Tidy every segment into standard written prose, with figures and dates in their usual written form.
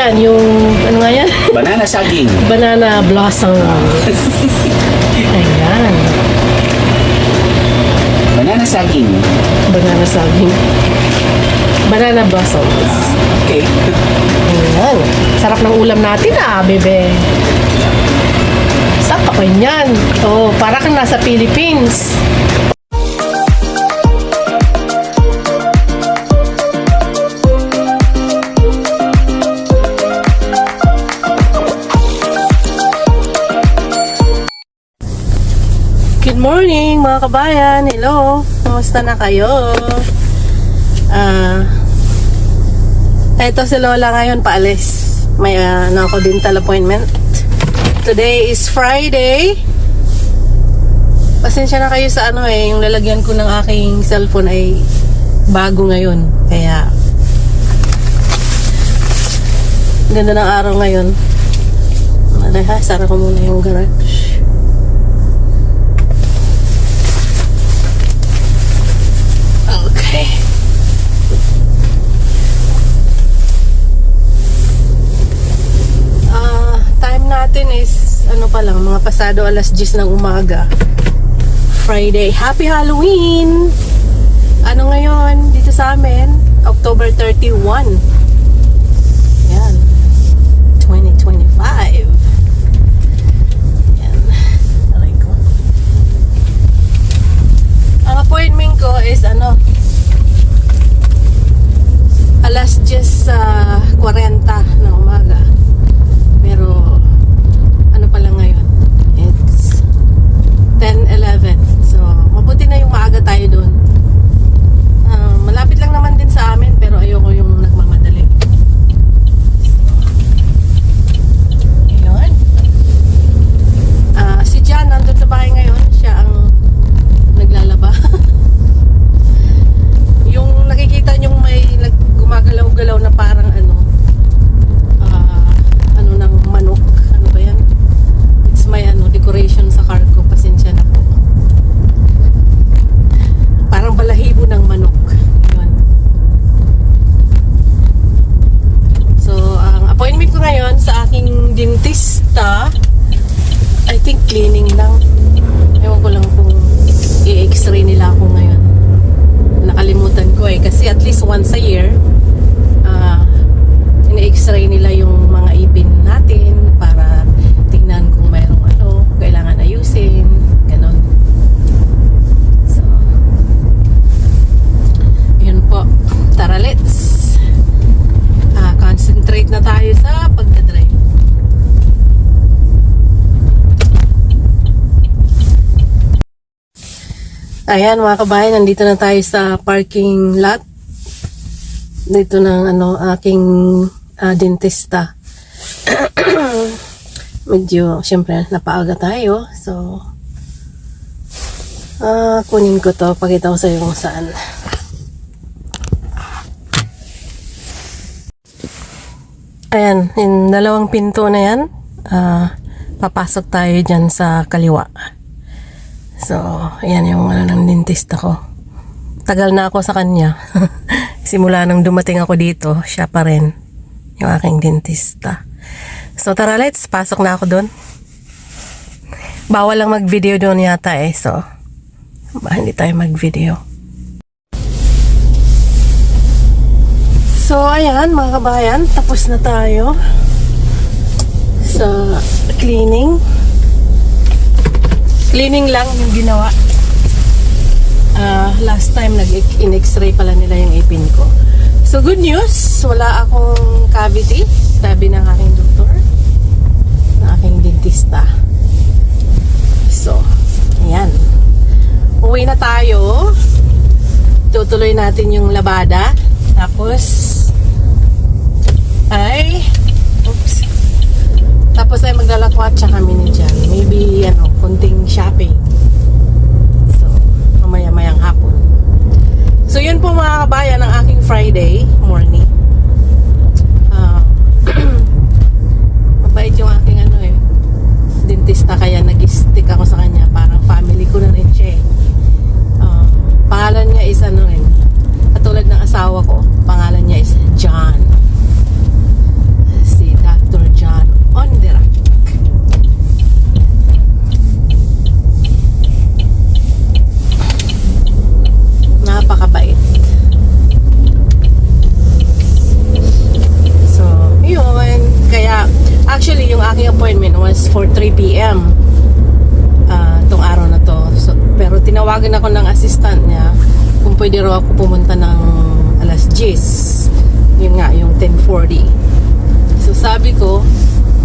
yan, yung, ano nga yan? Banana saging. Banana blossom. Ayan. Banana saging. Banana saging. Banana blossoms. Okay. Ayan. Sarap ng ulam natin bebe. Sakto ko yan. Oh, para kang nasa Philippines. Good morning mga kabayan. Hello. Kumusta na kayo? Ito si Lola ngayon paalis. May ako dental appointment. Today is Friday. Pasensya na kayo sa yung lalagyan ko ng aking cellphone ay bago ngayon. Kaya ganda ng araw ngayon. Sara ko muna yung garage. Natin is pa lang, mga pasado alas 10 ng umaga. Friday. Happy Halloween! Ano ngayon dito sa amin? October 31. Yan. 2025. Yan. Aray ko. Ang appointment ko is alas 10:40 ng umaga. Pero pa lang ngayon. It's 10:11. So, mabuti na yung maaga tayo doon. Malapit lang naman din sa amin pero ayoko yung nagmamadali. So, ayun. Si Jan nandun sa bahay ngayon. Siya ang naglalaba. Yung nakikita nyong may gumagalaw-galaw na parang ng manok. May decoration sa car ko. Pasensya na po. Parang balahibo ng manok. Yun. So, ang appointment ko ngayon sa aking dentista, I think cleaning lang. Ewan ko lang kung i-x-ray nila ako ngayon. Nakalimutan ko kasi at least once a year ini-x-ray nila yung mga ipin natin para tingnan kung mayroong kailangan ayusin, ganon. So, yun po. Tara, let's concentrate na tayo sa pagdadrive. Ayan mga kabayan, nandito na tayo sa parking lot dito ng aking dentista. Medyo, syempre, napaaga tayo. So, kunin ko to. Pakita ko sa iyo kung saan. Ayan, yung dalawang pinto na yan. Papasok tayo dyan sa kaliwa. So, ayan yung ng dentista ko. Tagal na ako sa kanya. Simula nang dumating ako dito, siya pa rin yung aking dentista. So tara, let's pasok na ako doon. Bawal lang mag-video doon yata so hindi tayo mag-video. So ayan mga kabayan, tapos na tayo sa cleaning. Cleaning lang yung ginawa. Last time nag-in-x-ray pala nila yung ipin ko. So good news, wala akong cavity, sabi ng aking doktor, ng aking dentista. So, ayan. Uwi na tayo. Tutuloy natin yung labada. Tapos ay maglalakwatsa kami ni Jan. Maybe konting shopping. So, mamaya-mayang hapon. So, yun po mga kabayan ang aking Friday morning. Mabait yung aking dentista, kaya nag-stick ako sa kanya. Parang family ko na rin siya. Pangalan niya is katulad ng asawa ko, pangalan niya is John. Si for 3 p.m. Tong araw na to. So, pero tinawagan ako ng assistant niya kung pwede raw ako pumunta ng alas 10. Yun nga, yung 10:40. So sabi ko,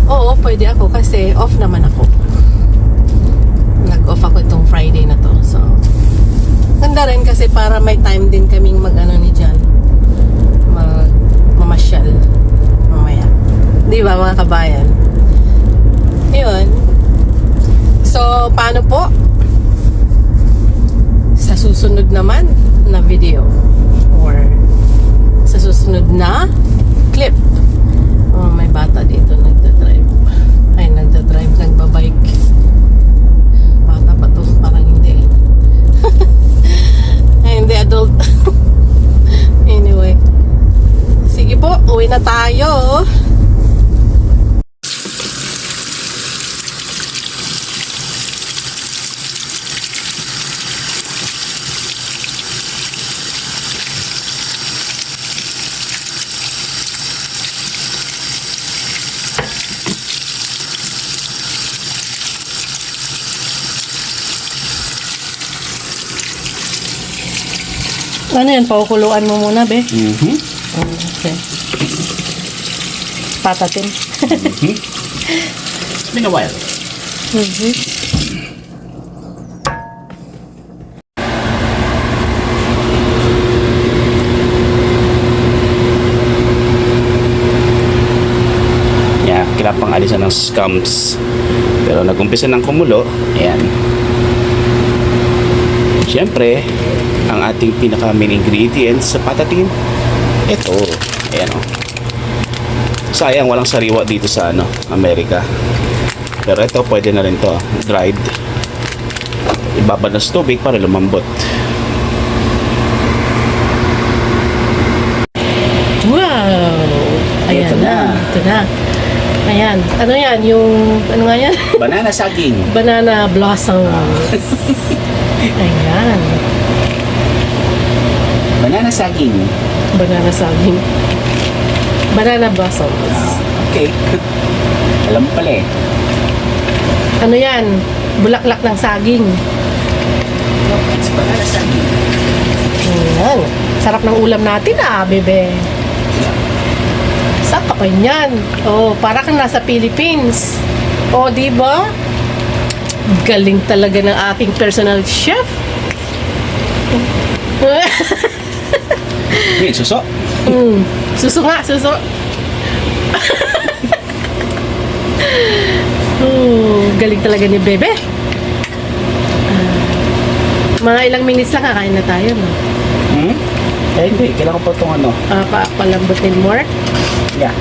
oo, pwede ako kasi off naman ako. Nag-off ako itong Friday na to. So, ganda rin kasi para may time din kaming mag-ano ni Jan. Mamasyal. Mamaya. Di ba mga kabayan? Yun. So, paano po? Sa susunod naman na video or sa susunod na clip. Oh, may bata dito nagdadrive. Ay, nagdadrive, nagbabike. Bata pa to, parang hindi. Ay, hindi adult. Anyway. Sige po, uwi na tayo. Ano yan? Pakukuluan mo muna, be? Okay. Patatin. It's been a while. Yeah, kailangan pang alisan ng scums. Pero nag-umpisa ng kumulo. Ayan. Siyempre, ang ating pinaka main ingredients sa patatin, ito. Ayan o. Sayang walang sariwa dito sa Amerika. Pero ito pwede na rin to, dried. Ibabad na sa tubig para lumambot. Wow! Ayan Ito na. Ito na. Ayan. Ano yan? Yung, ano nga yan? Banana saging. Banana blossom. Ayan. Banana saging. Banana saging. Banana blossoms. Okay. Alam mo pala eh. Ano yan? Bulaklak ng saging. It's banana saging. Ayan. Sarap ng ulam natin bebe. Saan ka pa yan? Oh, para kang nasa Philippines. Oh, di ba? Galing talaga ng aking personal chef. Wait, suso? Suso nga, suso. Galing talaga ni Bebe. Mga ilang minutes lang kakain na tayo, no? Hindi. Kailangan ko pa itong Palambutin more. Yeah.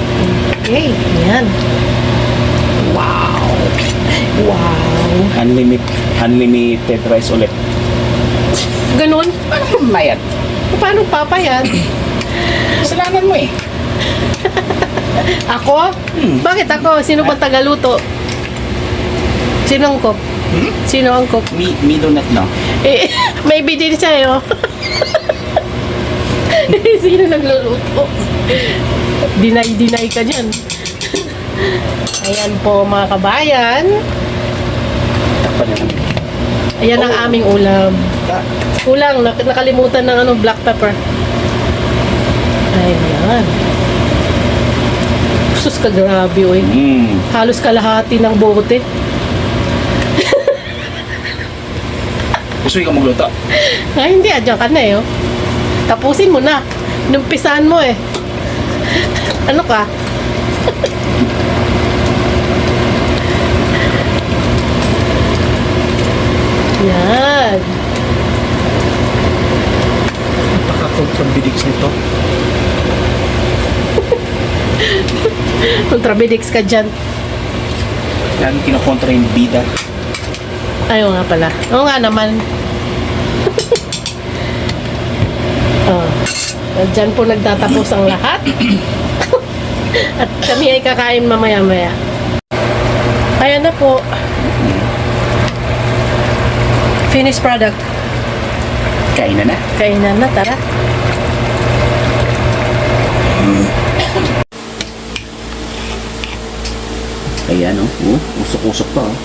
Okay, yan. Wow. Wow. Unlimited rice ulit. Ganun? Paano mayat? Paano papayad? Kasalanan mo eh. Ako? Bakit ako? Sino ba tagaluto? Sino ang cook? Sino ang cook? Me do not know. Eh, maybe din sa'yo. Sino nagluluto? Deny ka dyan. Ayan po mga kabayan. Takpan na lang. Ayan ang aming ulam. Kulang, nakalimutan ng black pepper. Ayan. Sus ka, grabe oy. Halos kalahati ng bote. Gusto ka magluto? Ay, hindi. Adyan ka na eh. Oh. Tapusin mo na. Numpisahan mo eh. Ano ka? Yan. Napaka-contrabidix nito. Contrabidix ka dyan. Lagi kinakontra yung bida. Ayaw nga pala. Oo nga naman. Oh. Diyan po nagtatapos ang lahat. At kami ay kakain mamaya-maya. Ayan na po. Finished product. Kainan na. Kainan na, tara. Ayan, oh. Usok-usok pa, oh.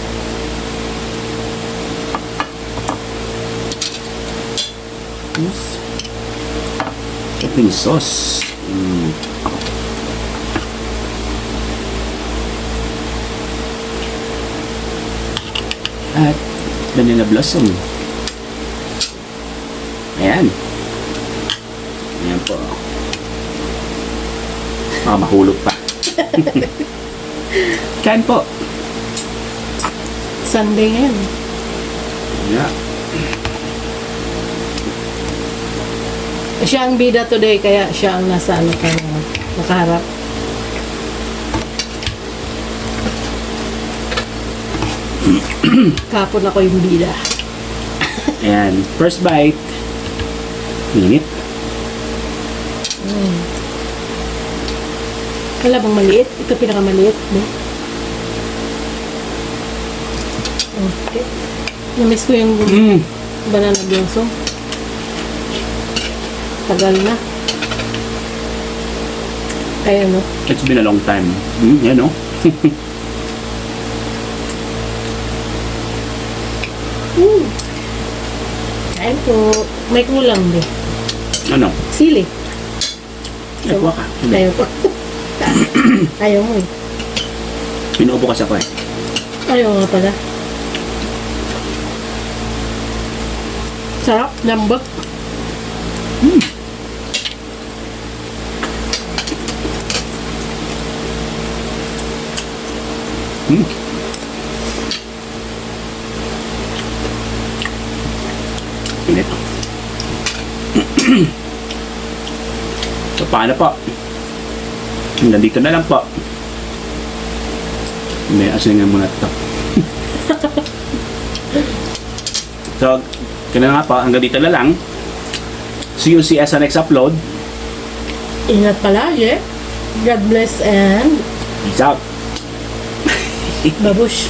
Topping sauce. At vanilla blossom. Ayan. Ayan po. Mahulog pa. Kain po. Sunday ngayon. Yeah. Siya ang bida today, kaya siya ang nasa ano ka nakaharap. Kapon ako yung bida. Ayan. First bite. Init. Wala bang maliit? Ito pinakamaliit. No? Okay. Namiss ko yung banana blossom. Tagal na. Kaya no? It's been a long time. Yan, no? Kain po. May kulang din. Ano? Sili. Ay, kuha ka. Hindi. Ayaw po. Ayaw mo eh. Pinuupo kasi ako eh. Ayaw nga pala. Sarap. Lambot. Init. So, paano po? Hanggang dito na lang po. Hindi, asingan muna ito. So, kaya nga po, hanggang dito na lang. See you sa next upload. Ingat palagi. God bless and Peace out. babush.